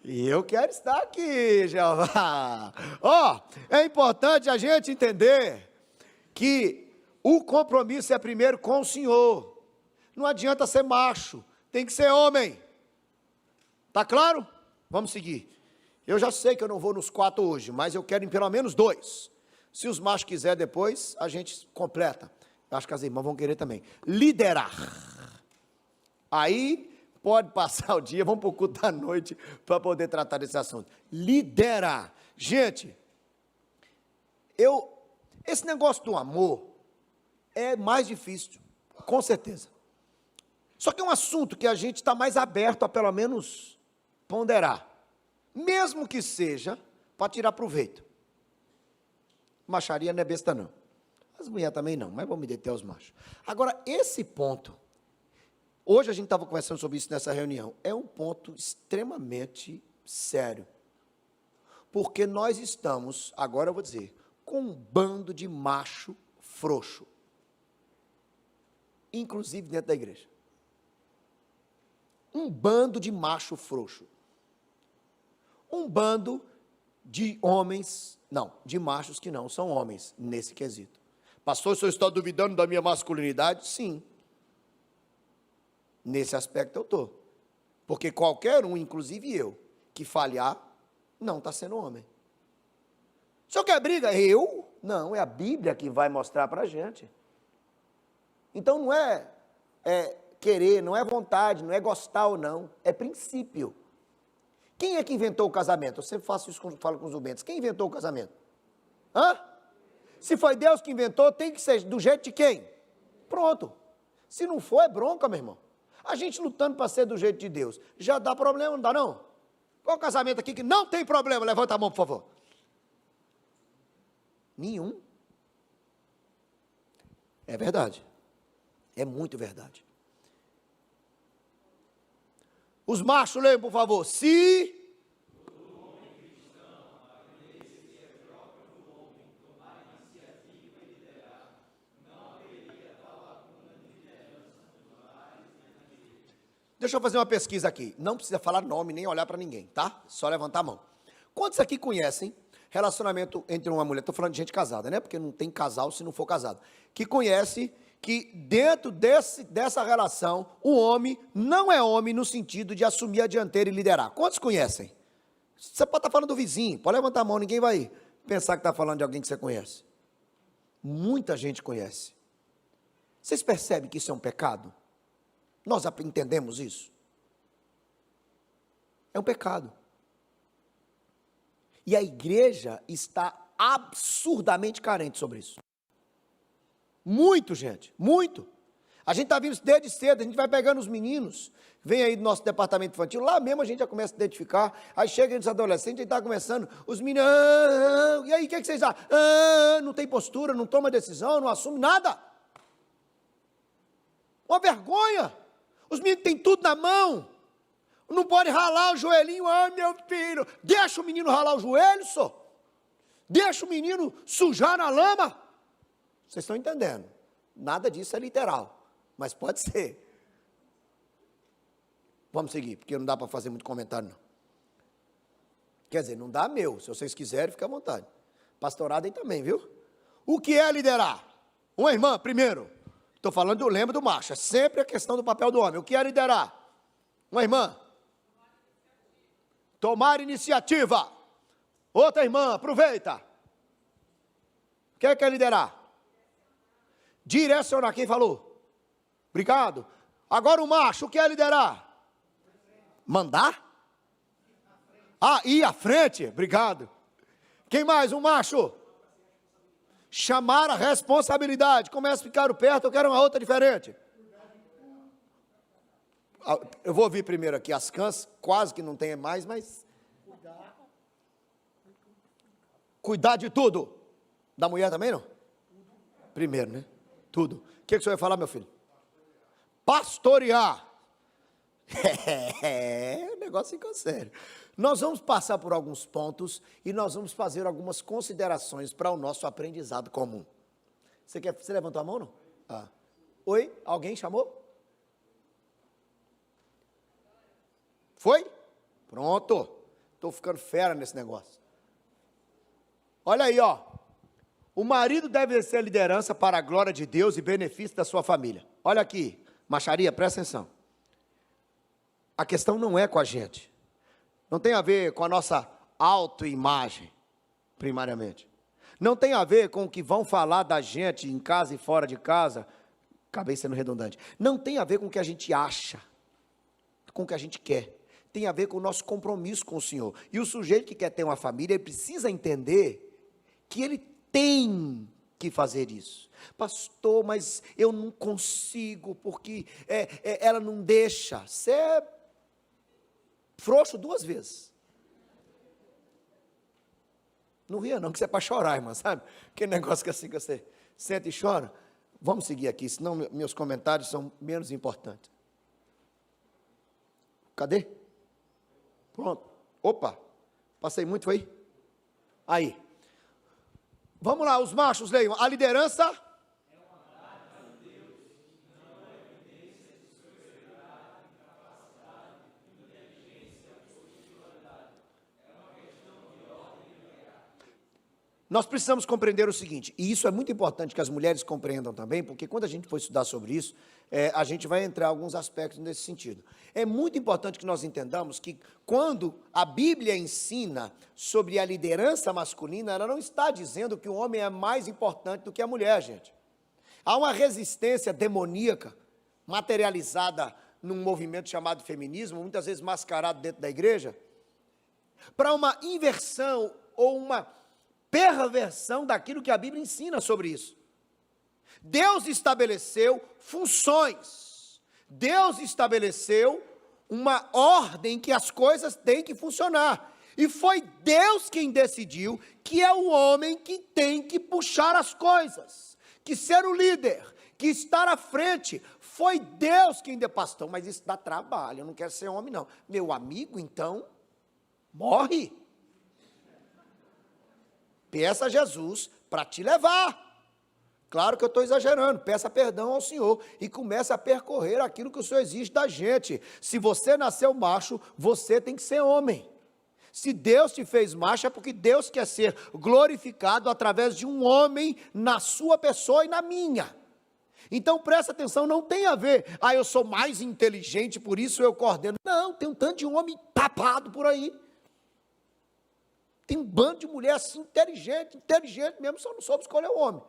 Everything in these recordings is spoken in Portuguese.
E eu quero estar aqui, Jeová. É importante a gente entender que o compromisso é primeiro com o Senhor. Não adianta ser macho, tem que ser homem. Tá claro? Vamos seguir. Eu já sei que eu não vou nos 4 hoje, mas eu quero em pelo menos 2. Se os machos quiserem depois, a gente completa. Eu acho que as irmãs vão querer também. Liderar. Aí pode passar o dia, vamos para o culto da noite para poder tratar desse assunto. Liderar. Gente, esse negócio do amor é mais difícil, com certeza. Só que é um assunto que a gente está mais aberto a pelo menos ponderar. Mesmo que seja para tirar proveito. Macharia não é besta não. As mulheres também não, mas vamos me deter aos machos. Agora, esse ponto, hoje a gente estava conversando sobre isso nessa reunião, é um ponto extremamente sério. Porque nós estamos, agora eu vou dizer, com um bando de macho frouxo. Inclusive dentro da igreja. Um bando de macho frouxo. Um bando de homens, não, de machos que não são homens, nesse quesito. Pastor, o senhor está duvidando da minha masculinidade? Sim. Nesse aspecto eu estou. Porque qualquer um, inclusive eu, que falhar, não está sendo homem. O senhor quer briga? Eu? Não, é a Bíblia que vai mostrar para a gente. Então não é querer, não é vontade, não é gostar ou não, é princípio. Quem é que inventou o casamento? Eu sempre faço isso, falo com os ubentes. Quem inventou o casamento? Se foi Deus que inventou, tem que ser do jeito de quem? Pronto. Se não for, é bronca, meu irmão. A gente lutando para ser do jeito de Deus. Já dá problema, não dá não? Qual casamento aqui que não tem problema? Levanta a mão, por favor. Nenhum. É verdade. É muito verdade. Os machos, leiam, por favor. Se deixa eu fazer uma pesquisa aqui. Não precisa falar nome, nem olhar para ninguém, tá? Só levantar a mão. Quantos aqui conhecem relacionamento entre uma mulher? Estou falando de gente casada, né? Porque não tem casal se não for casado. Que conhece que dentro dessa relação, o homem não é homem no sentido de assumir a dianteira e liderar. Quantos conhecem? Você pode estar falando do vizinho, pode levantar a mão, ninguém vai pensar que está falando de alguém que você conhece. Muita gente conhece. Vocês percebem que isso é um pecado? Nós entendemos isso? É um pecado. E a igreja está absurdamente carente sobre isso. Muito, gente, muito. A gente está vendo isso desde cedo, a gente vai pegando os meninos, vem aí do nosso departamento infantil, lá mesmo a gente já começa a identificar, aí chega nos adolescentes, a gente está começando, os meninos, e aí, o que vocês acham? Não tem postura, não toma decisão, não assume nada. Uma vergonha. Os meninos têm tudo na mão, não pode ralar o joelhinho, meu filho, deixa o menino ralar o joelho, só. Deixa o menino sujar na lama. Vocês estão entendendo? Nada disso é literal, mas pode ser. Vamos seguir, porque não dá para fazer muito comentário, não. Quer dizer, não dá meu, se vocês quiserem, fica à vontade. Pastorado aí também, viu? O que é liderar? Uma irmã, primeiro. Estou falando, lembro do macho, é sempre a questão do papel do homem. O que é liderar? Uma irmã. Tomar iniciativa. Outra irmã, aproveita. O que é liderar? Direcionar, quem falou? Obrigado. Agora o macho, o que é liderar? Mandar? Ir à frente, obrigado. Quem mais? Um macho? Chamar a responsabilidade. Começa a ficar perto, eu quero uma outra diferente. Eu vou ouvir primeiro aqui as cãs, quase que não tem mais, mas... Cuidar de tudo. Da mulher também, não? Primeiro, né? Tudo. O que o senhor vai falar, meu filho? Pastorear. O negócio ficou sério. Nós vamos passar por alguns pontos e nós vamos fazer algumas considerações para o nosso aprendizado comum. Você levantou a mão, não? Oi? Alguém chamou? Foi? Pronto. estou ficando fera nesse negócio. Olha aí, ó. O marido deve exercer a liderança para a glória de Deus e benefício da sua família. Olha aqui, macharia, presta atenção. A questão não é com a gente. Não tem a ver com a nossa autoimagem, primariamente. Não tem a ver com o que vão falar da gente em casa e fora de casa. Acabei sendo redundante. Não tem a ver com o que a gente acha, com o que a gente quer. Tem a ver com o nosso compromisso com o Senhor. E o sujeito que quer ter uma família, ele precisa entender que ele tem que fazer isso. Pastor, mas eu não consigo, porque ela não deixa. Você é frouxo 2 vezes. Não ria não, que isso é para chorar, irmã, sabe? Aquele negócio que assim que você senta e chora. Vamos seguir aqui, senão meus comentários são menos importantes. Cadê? Pronto. Opa, passei muito, foi? Aí. Vamos lá, os machos leiam. A liderança é uma dádiva de Deus, não é evidência de superioridade, incapacidade, inteligência, possibilidade. É uma questão de ordem e lugar. Nós precisamos compreender o seguinte, e isso é muito importante que as mulheres compreendam também, porque quando a gente for estudar sobre isso, a gente vai entrar em alguns aspectos nesse sentido. É muito importante que nós entendamos que quando a Bíblia ensina sobre a liderança masculina, ela não está dizendo que o homem é mais importante do que a mulher, gente. Há uma resistência demoníaca, materializada num movimento chamado feminismo, muitas vezes mascarado dentro da igreja, para uma inversão ou uma perversão daquilo que a Bíblia ensina sobre isso. Deus estabeleceu funções, Deus estabeleceu uma ordem que as coisas têm que funcionar, e foi Deus quem decidiu que é o homem que tem que puxar as coisas, que ser o líder, que estar à frente, foi Deus quem deu. Pastor, mas isso dá trabalho, eu não quero ser homem não. Meu amigo, então, morre. Peça a Jesus para te levar. Claro que eu estou exagerando, peça perdão ao Senhor e comece a percorrer aquilo que o Senhor exige da gente. Se você nasceu macho, você tem que ser homem. Se Deus te fez macho, é porque Deus quer ser glorificado através de um homem na sua pessoa e na minha. Então presta atenção, não tem a ver, eu sou mais inteligente, por isso eu coordeno. Não, tem um tanto de homem tapado por aí. Tem um bando de mulher assim, inteligente mesmo, só não soube escolher o homem.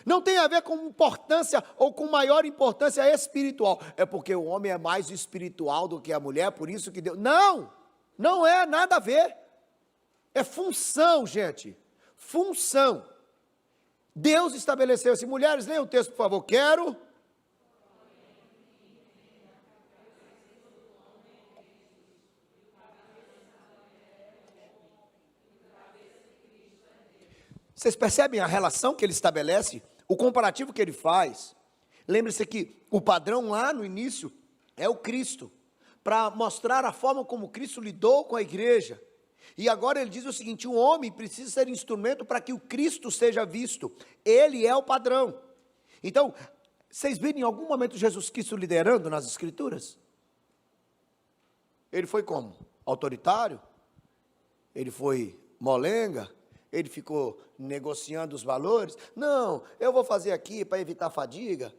Não tem a ver com importância ou com maior importância espiritual. É porque o homem é mais espiritual do que a mulher, por isso que Deus... Não é nada a ver. É função, gente. Função. Deus estabeleceu assim. Mulheres, leiam o texto, por favor. Quero... Vocês percebem a relação que ele estabelece? O comparativo que ele faz? Lembre-se que o padrão lá no início é o Cristo, para mostrar a forma como Cristo lidou com a igreja. E agora ele diz o seguinte, o homem precisa ser instrumento para que o Cristo seja visto. Ele é o padrão. Então, vocês viram em algum momento Jesus Cristo liderando nas Escrituras? Ele foi como? Autoritário? Ele foi molenga? Ele ficou negociando os valores? Não, eu vou fazer aqui para evitar fadiga.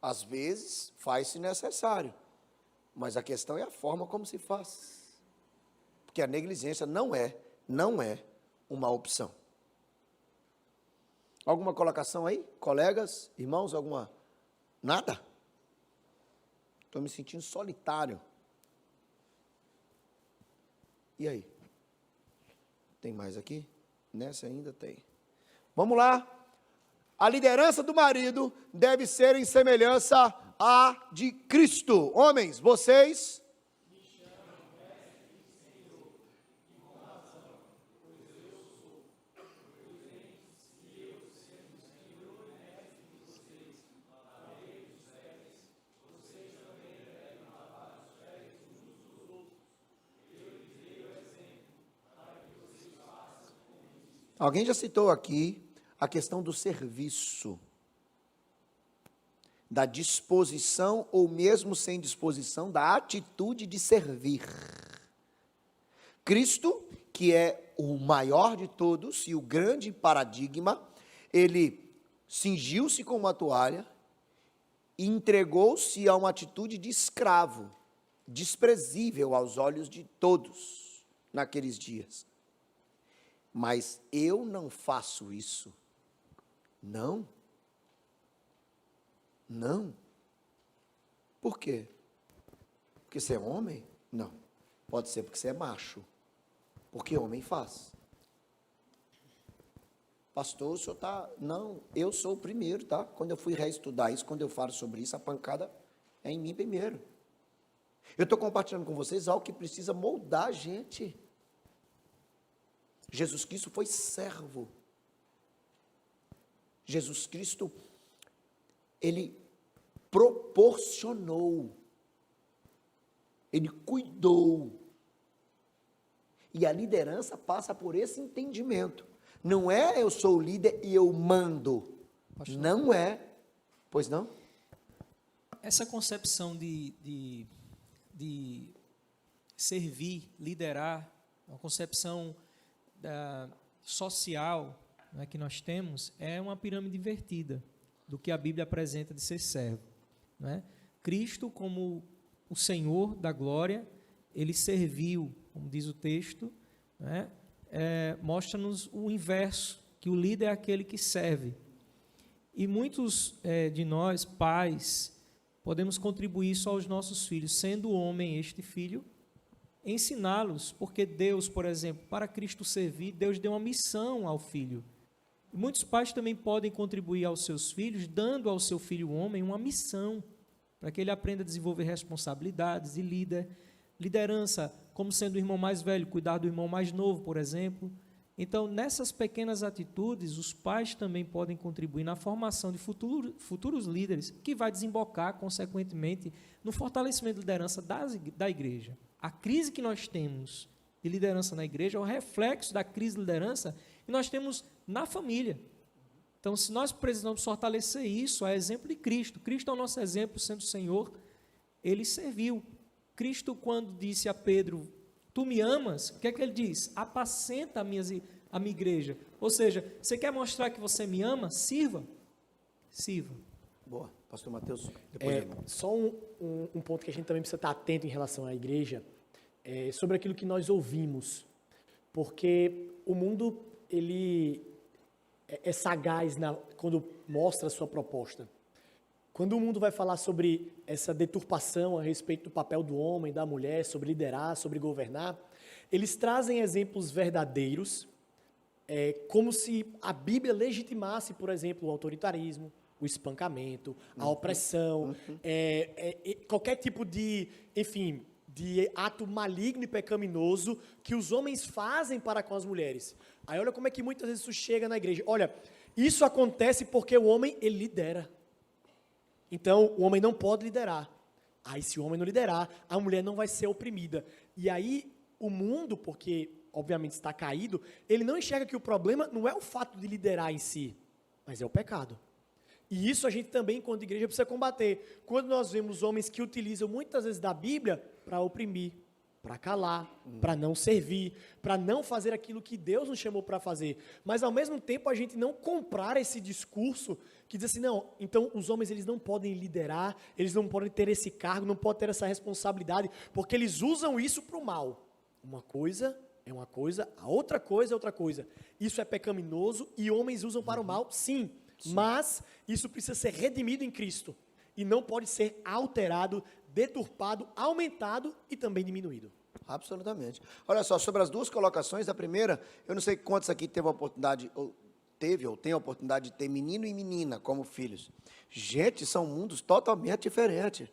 Às vezes, faz-se necessário. Mas a questão é a forma como se faz. Porque a negligência não é uma opção. Alguma colocação aí? Colegas, irmãos, alguma? Nada? Estou me sentindo solitário. E aí? Tem mais aqui? Nessa ainda tem. Vamos lá. A liderança do marido deve ser em semelhança à de Cristo. Homens, vocês... Me chamam mestre e Senhor, e com razão, pois eu sou. Pois que eu, sendo Senhor e mestre de vocês, lavei os pés, vocês também devem lavar os pés uns dos outros. Eu lhes dei o exemplo, para que vocês façam como isso. Alguém já citou aqui a questão do serviço, da disposição ou mesmo sem disposição, da atitude de servir. Cristo, que é o maior de todos e o grande paradigma, ele cingiu-se com uma toalha e entregou-se a uma atitude de escravo, desprezível aos olhos de todos naqueles dias. Mas eu não faço isso. Não. Não. Por quê? Porque você é homem? Não. Pode ser porque você é macho. Porque homem faz. Pastor, o senhor está... Não, eu sou o primeiro, tá? Quando eu fui reestudar isso, quando eu falo sobre isso, a pancada é em mim primeiro. Eu estou compartilhando com vocês algo que precisa moldar a gente. Jesus Cristo foi servo. Jesus Cristo, ele proporcionou. Ele cuidou. E a liderança passa por esse entendimento. Não é eu sou o líder e eu mando. Pastor, não é. Pois não? Essa concepção de servir, liderar, uma concepção social, né, que nós temos, é uma pirâmide invertida do que a Bíblia apresenta de ser servo. Né? Cristo, como o Senhor da glória, ele serviu, como diz o texto, né? Mostra-nos o inverso, que o líder é aquele que serve. E muitos de nós, pais, podemos contribuir isso aos nossos filhos, sendo homem este filho, ensiná-los, porque Deus, por exemplo, para Cristo servir, Deus deu uma missão ao filho. E muitos pais também podem contribuir aos seus filhos, dando ao seu filho homem uma missão, para que ele aprenda a desenvolver responsabilidades e liderança, como sendo o irmão mais velho, cuidar do irmão mais novo, por exemplo. Então, nessas pequenas atitudes, os pais também podem contribuir na formação de futuros líderes, que vai desembocar, consequentemente, no fortalecimento da liderança da igreja. A crise que nós temos de liderança na igreja é o reflexo da crise de liderança que nós temos na família. Então, se nós precisamos fortalecer isso, a exemplo de Cristo. Cristo é o nosso exemplo, sendo o Senhor, ele serviu. Cristo, quando disse a Pedro, tu me amas, o que é que ele diz? Apacenta a minha igreja. Ou seja, você quer mostrar que você me ama? Sirva. Sirva. Boa. Pastor Mateus, depois só um ponto que a gente também precisa estar atento em relação à igreja, sobre aquilo que nós ouvimos. Porque o mundo, ele é sagaz quando mostra a sua proposta. Quando o mundo vai falar sobre essa deturpação a respeito do papel do homem, da mulher, sobre liderar, sobre governar, eles trazem exemplos verdadeiros, como se a Bíblia legitimasse, por exemplo, o autoritarismo, o espancamento, a opressão, qualquer tipo de ato maligno e pecaminoso que os homens fazem para com as mulheres. Aí olha como é que muitas vezes isso chega na igreja. Olha, isso acontece porque o homem, ele lidera. Então, o homem não pode liderar. Aí, se o homem não liderar, a mulher não vai ser oprimida. E aí, o mundo, porque, obviamente, está caído, ele não enxerga que o problema não é o fato de liderar em si, mas é o pecado. E isso a gente também, enquanto igreja, precisa combater. Quando nós vemos homens que utilizam muitas vezes da Bíblia para oprimir, para calar, para não servir, para não fazer aquilo que Deus nos chamou para fazer. Mas, ao mesmo tempo, a gente não comprar esse discurso que diz assim, não, então os homens eles não podem liderar, eles não podem ter esse cargo, não podem ter essa responsabilidade, porque eles usam isso para o mal. Uma coisa é uma coisa, a outra coisa é outra coisa. Isso é pecaminoso e homens usam para o mal, sim. Mas isso precisa ser redimido em Cristo e não pode ser alterado, deturpado, aumentado e também diminuído. Absolutamente. Olha só, sobre as duas colocações, a primeira, eu não sei quantos aqui teve a oportunidade, ou tem a oportunidade de ter menino e menina como filhos. Gente, são mundos totalmente diferentes.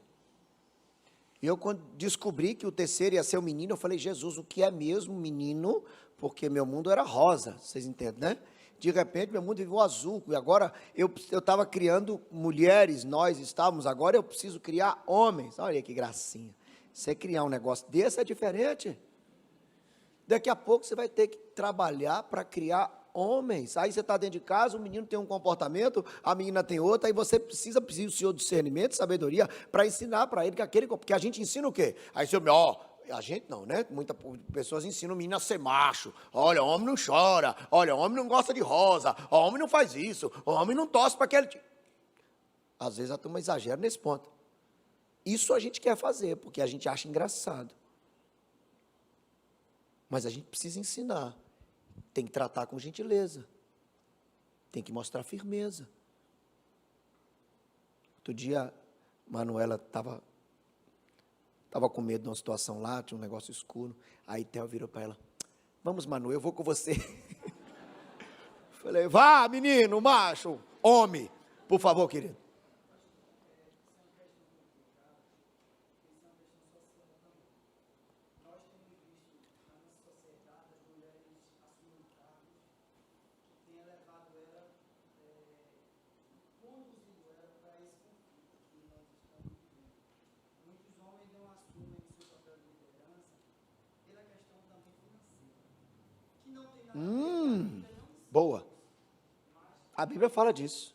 E eu, quando descobri que o terceiro ia ser o menino, eu falei, Jesus, o que é mesmo menino? Porque meu mundo era rosa, vocês entendem, né? De repente, meu mundo viveu azul, e agora eu estava criando mulheres, nós estávamos, agora eu preciso criar homens. Olha que gracinha. Você criar um negócio desse é diferente. Daqui a pouco você vai ter que trabalhar para criar homens. Aí você está dentro de casa, o menino tem um comportamento, a menina tem outro, aí você precisa do seu discernimento, sabedoria, para ensinar para ele que aquele... Porque a gente ensina o quê? Aí você, a gente não, né? Muitas pessoas ensinam o menino a ser macho. Olha, homem não chora. Olha, homem não gosta de rosa. Homem não faz isso. Homem não torce para aquele... Às vezes a turma exagera nesse ponto. Isso a gente quer fazer, porque a gente acha engraçado. Mas a gente precisa ensinar. Tem que tratar com gentileza. Tem que mostrar firmeza. Outro dia, Manuela estava com medo de uma situação lá, tinha um negócio escuro. Aí Theo virou para ela: vamos, Manu, eu vou com você. Falei: vá, menino, macho, homem, por favor, querido. Boa. A Bíblia fala disso.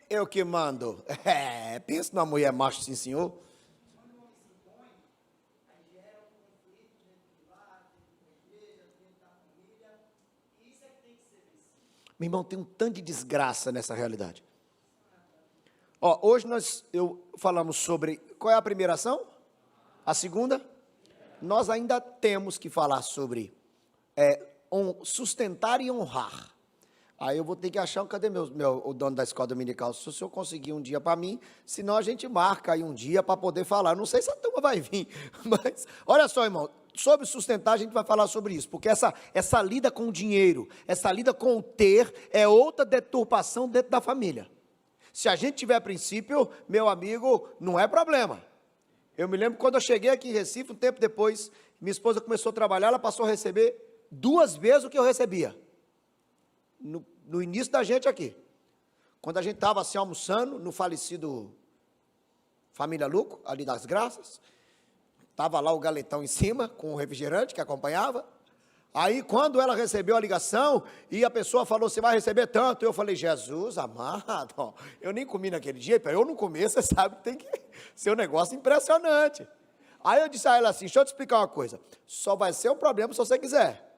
Eu que mando. Pensa numa mulher macho, sim, senhor. Meu irmão, tem um tanto de desgraça nessa realidade. Ó, hoje falamos sobre... Qual é a primeira ação? A segunda? Nós ainda temos que falar sobre sustentar e honrar. Aí eu vou ter que achar, cadê o dono da escola dominical? Se o senhor conseguir um dia para mim, senão a gente marca aí um dia para poder falar. Não sei se a turma vai vir, mas olha só, irmão, sobre sustentar a gente vai falar sobre isso, porque essa lida com o dinheiro, essa lida com o ter, é outra deturpação dentro da família. Se a gente tiver princípio, meu amigo, não é problema. Eu me lembro quando eu cheguei aqui em Recife, um tempo depois, minha esposa começou a trabalhar, ela passou a receber 2 vezes o que eu recebia. No início da gente aqui, quando a gente estava assim almoçando, no falecido Família Luco, ali das Graças, estava lá o galetão em cima, com o refrigerante que acompanhava. Aí quando ela recebeu a ligação, e a pessoa falou: você vai receber tanto, eu falei: Jesus amado, ó, eu nem comi naquele dia, para eu não comer, você sabe que tem que ser um negócio impressionante. Aí eu disse a ela assim: deixa eu te explicar uma coisa, só vai ser um problema se você quiser.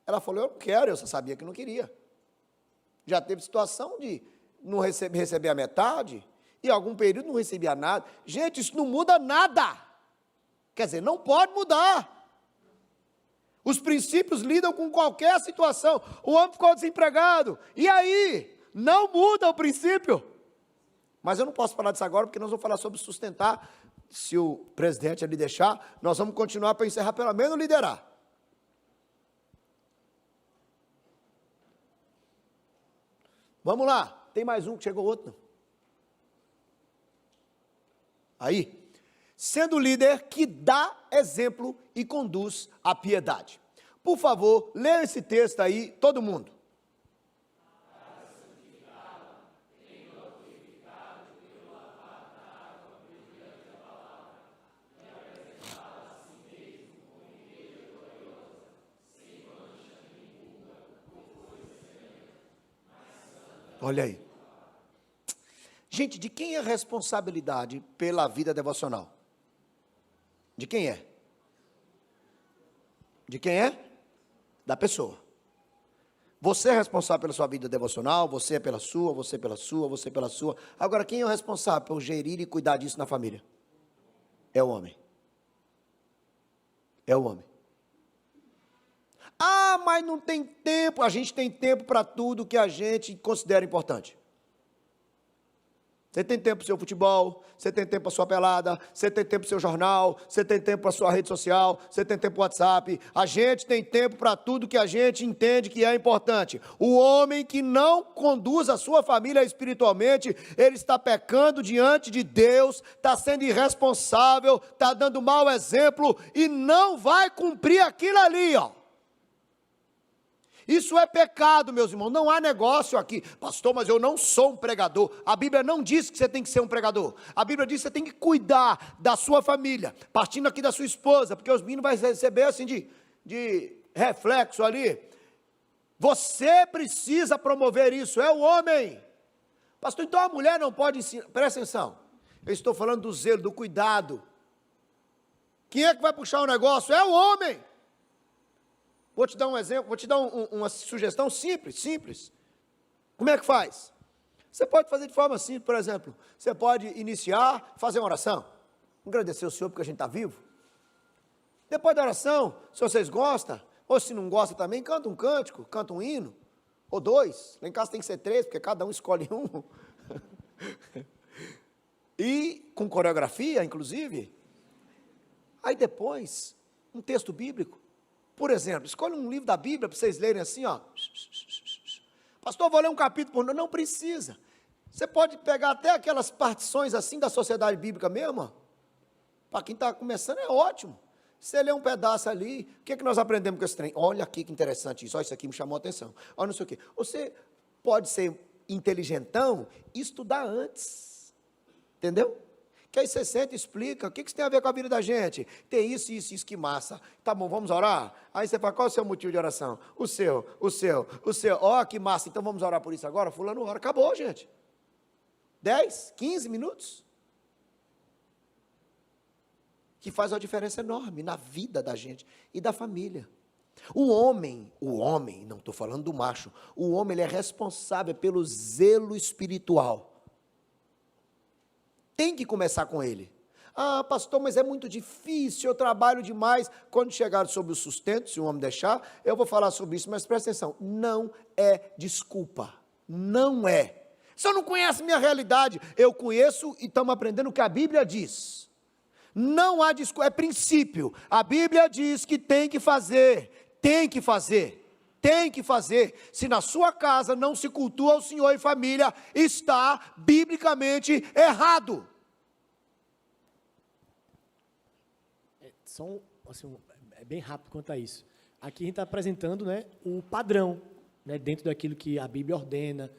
Ela falou: eu não quero, eu só sabia que não queria. Já teve situação de não receber a metade, e algum período não recebia nada. Gente, isso não muda nada. Quer dizer, não pode mudar. Os princípios lidam com qualquer situação. O homem ficou desempregado. E aí? Não muda o princípio. Mas eu não posso falar disso agora, porque nós vamos falar sobre sustentar. Se o presidente ali deixar, nós vamos continuar para encerrar, pelo menos liderar. Vamos lá, tem mais um que chegou outro. Aí, sendo líder que dá exemplo e conduz à piedade. Por favor, leia esse texto aí, todo mundo. Olha aí. Gente, de quem é a responsabilidade pela vida devocional? De quem é? De quem é? Da pessoa. Você é responsável pela sua vida devocional, você é pela sua, você pela sua, você pela sua. Agora, quem é o responsável por gerir e cuidar disso na família? É o homem. É o homem. Ah, mas não tem tempo. A gente tem tempo para tudo que a gente considera importante. Você tem tempo para o seu futebol, você tem tempo para a sua pelada, você tem tempo para o seu jornal, você tem tempo para a sua rede social, você tem tempo para o WhatsApp. A gente tem tempo para tudo que a gente entende que é importante. O homem que não conduz a sua família espiritualmente, ele está pecando diante de Deus, está sendo irresponsável, está dando mau exemplo e não vai cumprir aquilo ali, ó. Isso é pecado, meus irmãos, não há negócio aqui. Pastor, mas eu não sou um pregador. A Bíblia não diz que você tem que ser um pregador. A Bíblia diz que você tem que cuidar da sua família, partindo aqui da sua esposa, porque os meninos vão receber assim de reflexo ali. Você precisa promover isso, é o homem. Pastor, então a mulher não pode ensinar. Presta atenção, eu estou falando do zelo, do cuidado. Quem é que vai puxar o negócio? É o homem. Vou te dar um exemplo, vou te dar uma sugestão simples. Como é que faz? Você pode fazer de forma simples, por exemplo, você pode iniciar, fazer uma oração, agradecer o Senhor porque a gente está vivo. Depois da oração, se vocês gostam, ou se não gosta também, canta um cântico, canta um hino, ou dois, lá em casa tem que ser 3, porque cada um escolhe um. E com coreografia, inclusive. Aí depois, um texto bíblico. Por exemplo, escolha um livro da Bíblia para vocês lerem assim, ó. Pastor, vou ler um capítulo por noite. Não precisa. Você pode pegar até aquelas partições assim da sociedade bíblica mesmo. Para quem está começando é ótimo. Você lê um pedaço ali, o que nós aprendemos com esse trem? Olha aqui que interessante isso, olha isso aqui me chamou a atenção. Olha não sei o quê. Você pode ser inteligentão e estudar antes. Entendeu? Que aí você senta e explica, o que isso tem a ver com a vida da gente? Tem isso, que massa. Tá bom, vamos orar? Aí você fala, qual é o seu motivo de oração? O seu. Ó, que massa, então vamos orar por isso agora? Fulano ora, acabou, gente. 10, 15 minutos. Que faz uma diferença enorme na vida da gente e da família. O homem, não estou falando do macho, o homem ele é responsável pelo zelo espiritual. Tem que começar com ele. Ah, pastor, mas é muito difícil, eu trabalho demais. Quando chegar sobre o sustento, se o homem deixar, eu vou falar sobre isso, mas presta atenção, não é desculpa, não é. Você não conhece minha realidade, eu conheço e estamos aprendendo o que a Bíblia diz. Não há desculpa, é princípio. A Bíblia diz que tem que fazer, tem que fazer. Se na sua casa não se cultua o Senhor em família, está biblicamente errado. É bem rápido quanto a isso. Aqui a gente está apresentando, né, o padrão, né, dentro daquilo que a Bíblia ordena,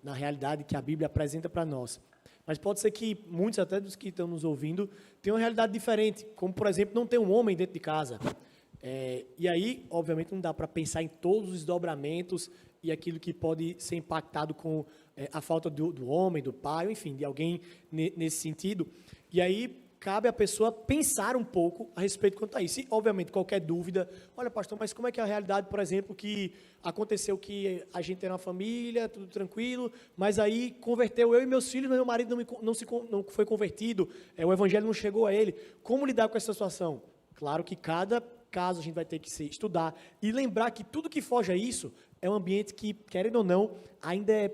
na realidade que a Bíblia apresenta para nós. Mas pode ser que muitos até dos que estão nos ouvindo tenham uma realidade diferente, como por exemplo não ter um homem dentro de casa. E aí, obviamente, não dá para pensar em todos os desdobramentos e aquilo que pode ser impactado com a falta do homem, do pai, enfim, de alguém nesse sentido. E aí, cabe à pessoa pensar um pouco a respeito quanto a isso. E, obviamente, qualquer dúvida, olha, pastor, mas como é que é a realidade, por exemplo, que aconteceu que a gente era uma família, tudo tranquilo, mas aí converteu eu e meus filhos, mas meu marido não foi convertido, o evangelho não chegou a ele. Como lidar com essa situação? Claro que cada caso a gente vai ter que estudar e lembrar que tudo que foge a isso é um ambiente que, querendo ou não, ainda é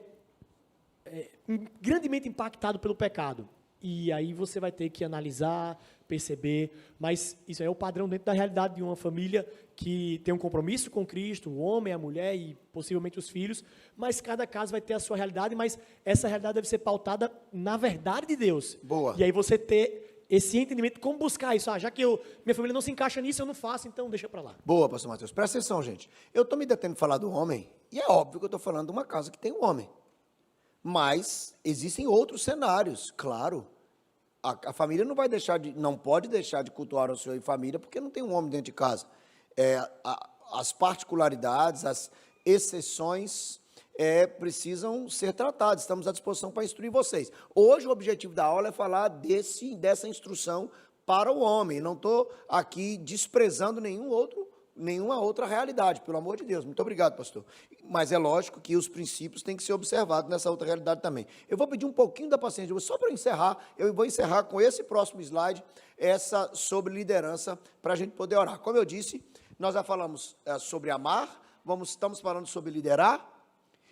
grandemente impactado pelo pecado. E aí você vai ter que analisar, perceber, mas isso é o padrão dentro da realidade de uma família que tem um compromisso com Cristo, o homem, a mulher e possivelmente os filhos, mas cada caso vai ter a sua realidade, mas essa realidade deve ser pautada na verdade de Deus. Boa. E aí você ter esse entendimento, como buscar isso. Já que minha família não se encaixa nisso, eu não faço, então deixa para lá. Boa, pastor Mateus. Presta atenção, gente. Eu estou me detendo a falar do homem, e é óbvio que eu estou falando de uma casa que tem um homem. Mas existem outros cenários, claro. A família não pode deixar de cultuar o Senhor em família, porque não tem um homem dentro de casa. As particularidades, as exceções precisam ser tratadas. Estamos à disposição para instruir vocês. Hoje o objetivo da aula é falar dessa instrução para o homem. Não estou aqui desprezando nenhuma outra realidade, pelo amor de Deus. Muito obrigado, pastor. Mas é lógico que os princípios têm que ser observados nessa outra realidade também. Eu vou pedir um pouquinho da paciência de vocês, só para encerrar. Eu vou encerrar com esse próximo slide, essa sobre liderança, para a gente poder orar. Como eu disse, nós já falamos sobre amar, estamos falando sobre liderar,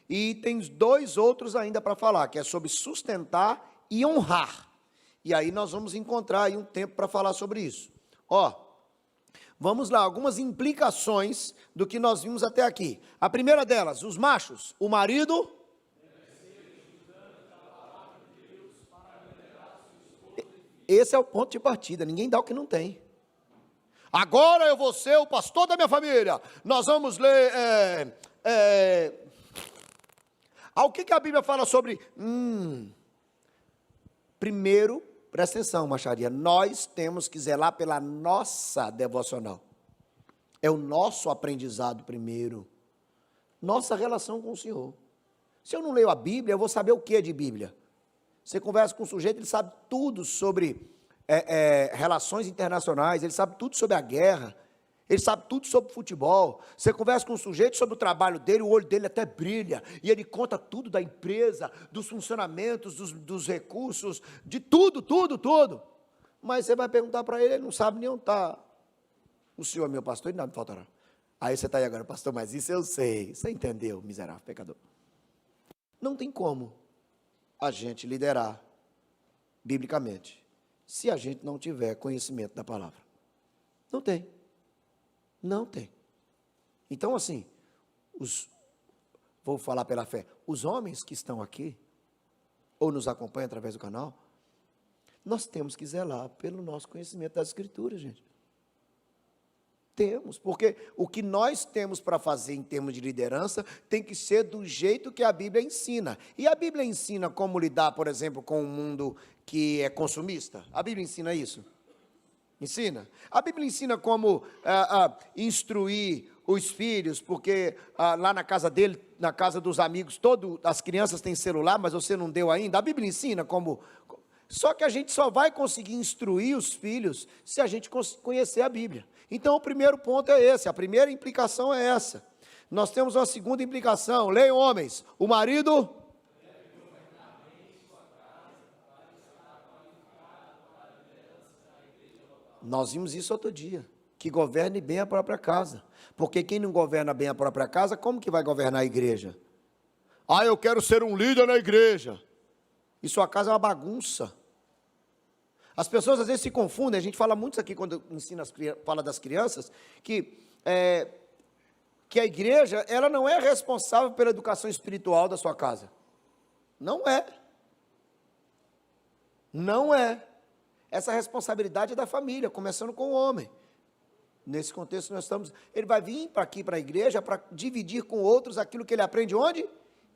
e tem 2 outros ainda para falar, que é sobre sustentar e honrar. E aí nós vamos encontrar aí um tempo para falar sobre isso. Vamos lá, algumas implicações do que nós vimos até aqui. A primeira delas, os machos, o marido... Esse é o ponto de partida, ninguém dá o que não tem. Agora eu vou ser o pastor da minha família. Nós vamos ler... O que a Bíblia fala sobre... Primeiro, presta atenção, macharia. Nós temos que zelar pela nossa devocional. É o nosso aprendizado primeiro. Nossa relação com o Senhor. Se eu não leio a Bíblia, eu vou saber o que é de Bíblia. Você conversa com um sujeito, ele sabe tudo sobre relações internacionais, ele sabe tudo sobre a guerra, ele sabe tudo sobre futebol. Você conversa com um sujeito sobre o trabalho dele, o olho dele até brilha, e ele conta tudo da empresa, dos funcionamentos, dos recursos, de tudo. Mas você vai perguntar para ele, ele não sabe nem onde está. O Senhor é meu pastor e nada me faltará. Aí você está aí agora, pastor, mas isso eu sei. Você entendeu, miserável pecador? Não tem como a gente liderar biblicamente se a gente não tiver conhecimento da palavra. Não tem. Não tem. Então, assim, vou falar pela fé, os homens que estão aqui, ou nos acompanham através do canal, nós temos que zelar pelo nosso conhecimento das Escrituras, gente. Temos, porque o que nós temos para fazer em termos de liderança tem que ser do jeito que a Bíblia ensina. E a Bíblia ensina como lidar, por exemplo, com um mundo que é consumista? A Bíblia ensina isso? Ensina. A Bíblia ensina como instruir os filhos, porque lá na casa dele, na casa dos amigos, as crianças têm celular, mas você não deu ainda. A Bíblia ensina como... Só que a gente só vai conseguir instruir os filhos se a gente conhecer a Bíblia. Então, o primeiro ponto é esse, a primeira implicação é essa. Nós temos uma segunda implicação. Leiam, homens, o marido... Nós vimos isso outro dia, que governe bem a própria casa. Porque quem não governa bem a própria casa, como que vai governar a igreja? Eu quero ser um líder na igreja. E sua casa é uma bagunça. As pessoas às vezes se confundem, a gente fala muito isso aqui quando fala das crianças, que a igreja, ela não é responsável pela educação espiritual da sua casa. Não é. Não é. Essa responsabilidade é da família, começando com o homem. Nesse contexto nós estamos, ele vai vir aqui para a igreja para dividir com outros aquilo que ele aprende onde?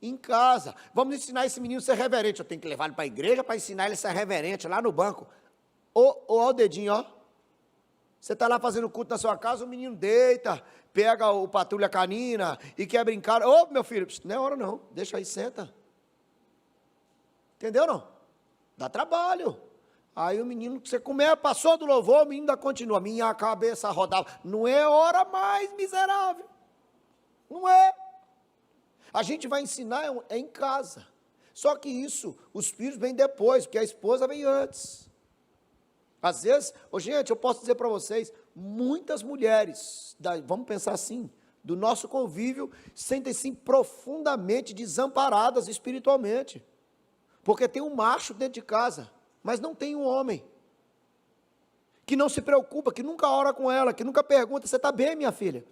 Em casa. Vamos ensinar esse menino a ser reverente. Eu tenho que levar ele para a igreja para ensinar ele a ser reverente lá no banco. Ó o dedinho, ó. Você está lá fazendo culto na sua casa, o menino deita, pega o patrulha canina e quer brincar. Meu filho, não é hora não, deixa aí, senta. Entendeu não? Dá trabalho. Aí o menino, você passou do louvor, o menino ainda continua. Minha cabeça rodava. Não é hora mais, miserável. Não é. A gente vai ensinar em casa. Só que isso, os filhos vêm depois, porque a esposa vem antes. Às vezes, gente, eu posso dizer para vocês, muitas mulheres, vamos pensar assim, do nosso convívio, sentem-se profundamente desamparadas espiritualmente. Porque tem um macho dentro de casa, mas não tem um homem. Que não se preocupa, que nunca ora com ela, que nunca pergunta, você está bem, minha filha?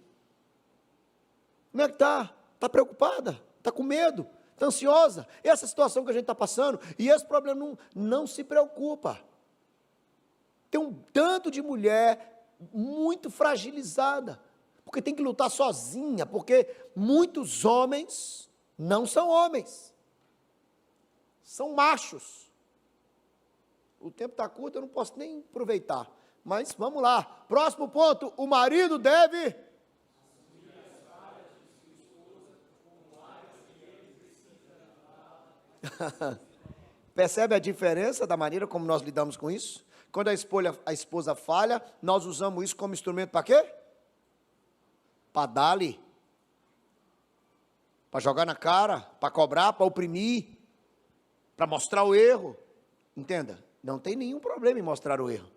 Como é que está? Está preocupada? Está com medo? Está ansiosa? Essa situação que a gente está passando, e esse problema não se preocupa. Tem um tanto de mulher muito fragilizada, porque tem que lutar sozinha, porque muitos homens não são homens, são machos. O tempo está curto, eu não posso nem aproveitar, mas vamos lá. Próximo ponto, o marido deve... Percebe a diferença da maneira como nós lidamos com isso? Quando a esposa falha, nós usamos isso como instrumento para quê? Para dar-lhe, para jogar na cara, para cobrar, para oprimir, para mostrar o erro. Entenda, não tem nenhum problema em mostrar o erro.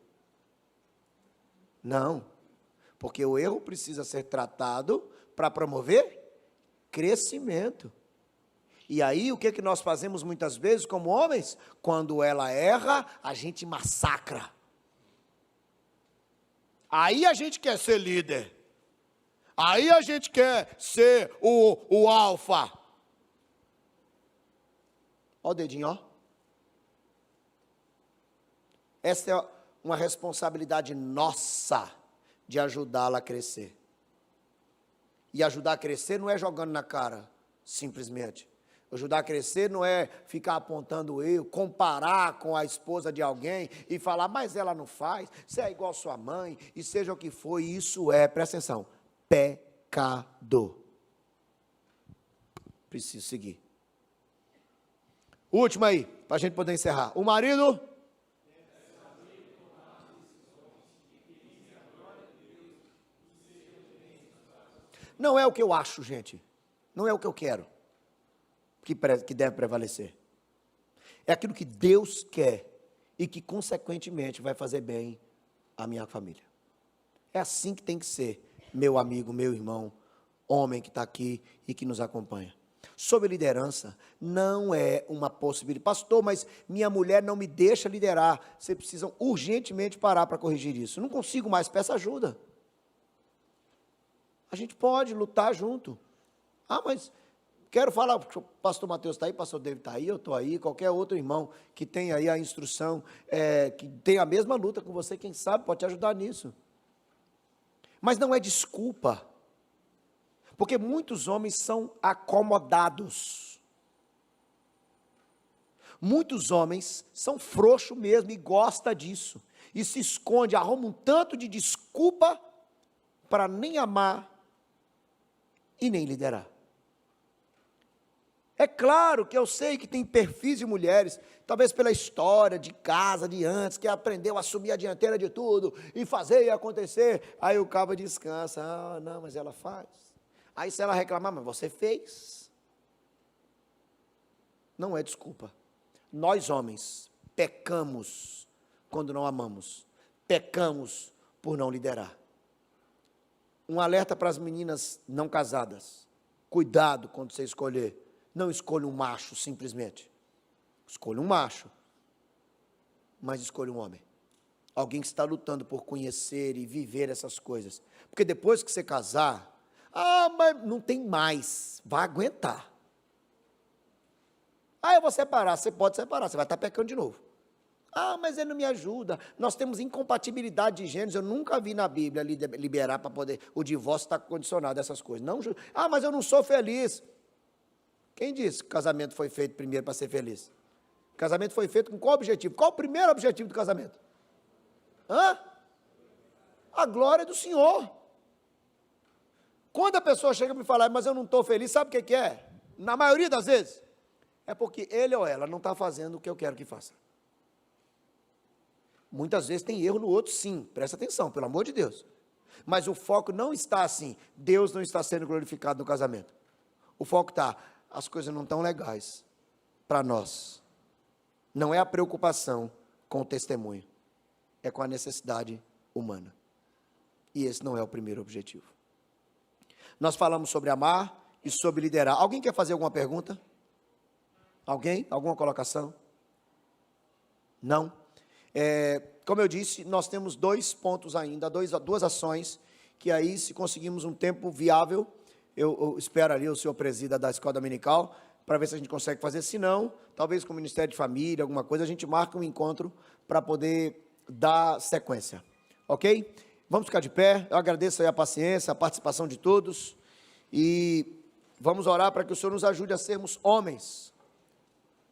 Não, porque o erro precisa ser tratado para promover crescimento. E aí, o que nós fazemos muitas vezes como homens? Quando ela erra, a gente massacra. Aí a gente quer ser líder. Aí a gente quer ser o alfa. Ó o dedinho, ó. Essa é uma responsabilidade nossa, de ajudá-la a crescer. E ajudar a crescer não é jogando na cara, simplesmente. Ajudar a crescer não é ficar apontando eu, comparar com a esposa de alguém e falar, mas ela não faz, você é igual sua mãe, e seja o que for, isso é, presta atenção, pecado. Preciso seguir. Último aí, para a gente poder encerrar. O marido... Não é o que eu acho, gente. Não é o que eu quero que deve prevalecer. É aquilo que Deus quer e que, consequentemente, vai fazer bem à minha família. É assim que tem que ser, meu amigo, meu irmão, homem que está aqui e que nos acompanha. Sob liderança, não é uma possibilidade. Pastor, mas minha mulher não me deixa liderar. Vocês precisam urgentemente parar para corrigir isso. Não consigo mais, peça ajuda. A gente pode lutar junto. Ah, mas quero falar, o pastor Mateus está aí, o pastor David está aí, eu estou aí, qualquer outro irmão que tem aí a instrução, que tem a mesma luta com você, quem sabe pode te ajudar nisso. Mas não é desculpa, porque muitos homens são acomodados. Muitos homens são frouxos mesmo e gostam disso, e se esconde, arruma um tanto de desculpa para nem amar e nem liderar. É claro que eu sei que tem perfis de mulheres, talvez pela história de casa de antes, que aprendeu a assumir a dianteira de tudo, e fazer e acontecer, aí o cabo descansa, ah, não, mas ela faz. Aí se ela reclamar, mas você fez. Não é desculpa. Nós homens pecamos quando não amamos, pecamos por não liderar. Um alerta para as meninas não casadas. Cuidado quando você escolher. Não escolha um macho simplesmente. Escolha um macho. Mas escolha um homem. Alguém que está lutando por conhecer e viver essas coisas. Porque depois que você casar, mas não tem mais. Vai aguentar. Eu vou separar. Você pode separar. Você vai estar pecando de novo. Mas ele não me ajuda. Nós temos incompatibilidade de gêneros. Eu nunca vi na Bíblia liberar para poder... O divórcio está condicionado a essas coisas. Não, mas eu não sou feliz. Quem disse que o casamento foi feito primeiro para ser feliz? O casamento foi feito com qual objetivo? Qual o primeiro objetivo do casamento? A glória do Senhor. Quando a pessoa chega e me fala, mas eu não estou feliz, sabe o que é? Na maioria das vezes, é porque ele ou ela não está fazendo o que eu quero que faça. Muitas vezes tem erro no outro, sim, presta atenção, pelo amor de Deus. Mas o foco não está assim, Deus não está sendo glorificado no casamento. O foco está, as coisas não estão legais para nós. Não é a preocupação com o testemunho, é com a necessidade humana. E esse não é o primeiro objetivo. Nós falamos sobre amar e sobre liderar. Alguém quer fazer alguma pergunta? Alguém? Alguma colocação? Não? Como eu disse, nós temos 2 pontos ainda, duas ações, que aí, se conseguimos um tempo viável, eu espero ali o senhor presida da escola dominical, para ver se a gente consegue fazer. Se não, talvez com o Ministério de Família, alguma coisa, a gente marca um encontro para poder dar sequência. Ok? Vamos ficar de pé. Eu agradeço aí a paciência, a participação de todos, e vamos orar para que o Senhor nos ajude a sermos homens.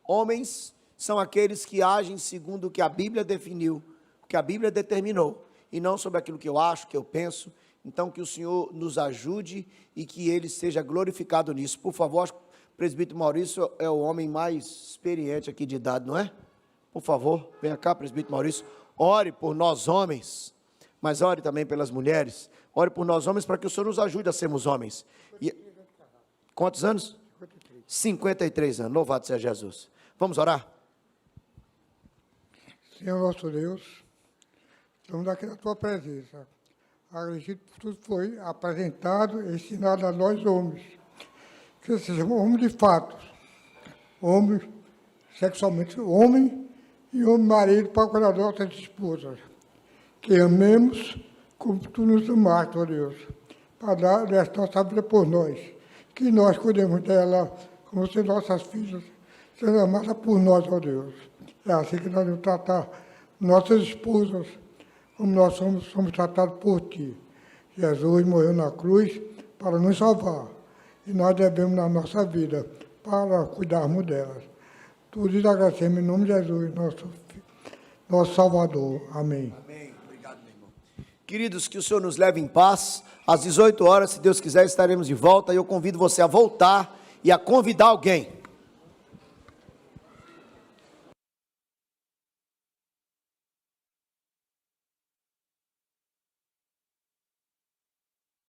Homens são aqueles que agem segundo o que a Bíblia definiu, o que a Bíblia determinou, e não sobre aquilo que eu acho, que eu penso. Então, que o Senhor nos ajude e que Ele seja glorificado nisso. Por favor, acho que o presbítero Maurício é o homem mais experiente aqui de idade, não é? Por favor, venha cá, presbítero Maurício. Ore por nós homens, mas ore também pelas mulheres. Ore por nós homens para que o Senhor nos ajude a sermos homens. Quantos anos? 53 anos. Louvado seja Jesus. Vamos orar? Senhor nosso Deus, estamos aqui na Tua presença. Acredito que tudo foi apresentado e ensinado a nós homens. Que sejamos homens de fato. Homens, sexualmente, homem e homem marido para cuidar das nossas esposas. Que amemos como Tu nos amaste, ó Deus, para dar esta nossa vida por nós. Que nós cuidemos dela como se nossas filhas sejam amadas por nós, ó Deus. É assim que nós vamos tratar nossas esposas, como nós somos tratados por Ti. Jesus morreu na cruz para nos salvar. E nós devemos na nossa vida para cuidarmos delas. Tudo isso agradecemos em nome de Jesus, nosso Salvador. Amém. Amém. Obrigado, meu irmão. Queridos, que o Senhor nos leve em paz. Às 18 horas, se Deus quiser, estaremos de volta. E eu convido você a voltar e a convidar alguém.